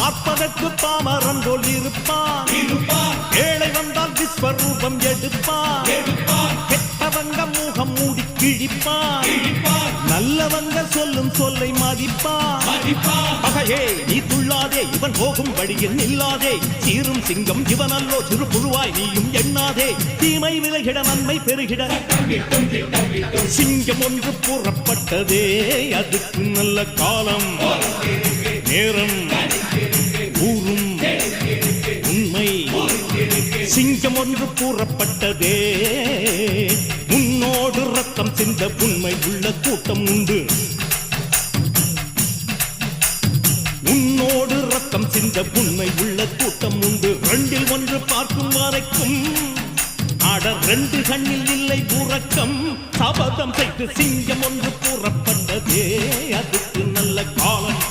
பார்ப்பதற்கு பாமரன் போல் இருப்பான், ஏழை வந்தால் விஸ்வரூபம் எடுப்பான், கெட்டவங்க முகம் மூடி கிழிப்பான், நல்லவங்க சொல்லும் சொல்லை மதிப்பான். பகையே நீ துள்ளாதே, இவன் போகும் வழியில் நில்லாதே, சீரும் சிங்கம் இவன் அல்லோ, சிறு புழுவாய் நீயும் எண்ணாதே, தீமை விலகிட நன்மை பெருகிட சிங்கம் ஒன்று கூறப்பட்டதே, அதுக்கு நல்ல காலம் நேரம் கூறும் உண்மை. சிங்கம் ஒன்று கூறப்பட்டதே, முன்னோடு ரத்தம் சிந்த உண்மை உள்ள கூட்டம் உண்டு, உன்னோடு ரத்தம் சிந்த உண்மை உள்ள கூட்டம் உண்டு. ரெண்டில் ஒன்று பார்க்கும் வரைக்கும் ஆட ரெண்டு கண்ணில் இல்லை உறக்கம், சபதம் செய்து சிங்கம் ஒன்று கூறப்பட்டதே, அதுக்கு நல்ல காலம்